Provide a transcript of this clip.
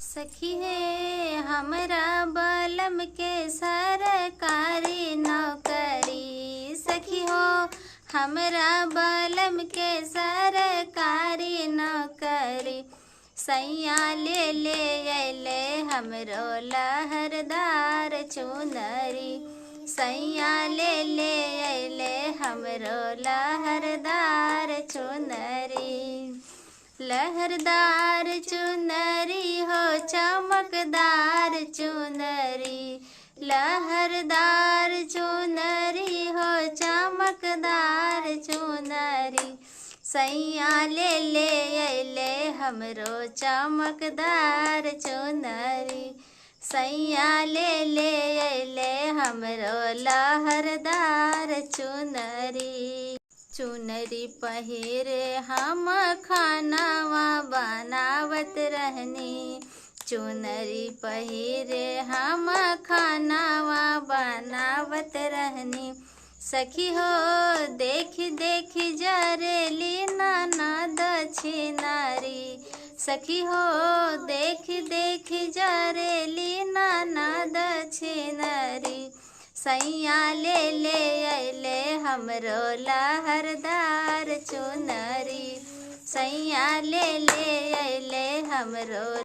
सखी है हमरा बलम के सरकारी नौकरी। सखी हो हमरा बलम के सरकारी नौकरी। सैया ले ले अले हमरो लहरदार चुनरी। सैया ले ले अले हमरो लहरदार चुनरी। लहरदार चुनरी हो चमकदार चुनरी। लहरदार चुनरी हो चमकदार चुनरी। सैया ले ले अले हमरो चमकदार चुनरी। सैया ले ले अले हमरो लहरदार चुनरी। चुनरी पहिरे हम खानावा बनावत रहनी। चुनरी पहिरे हम खानावा बनावत रहनी। सखी हो देख देख जरेली ननद छिनारी। सखी हो देख देख जरेली ननद छिनारी। सैया ले ले अले हमरो लहरदार चुनरी। सैया ले ले अले हमरो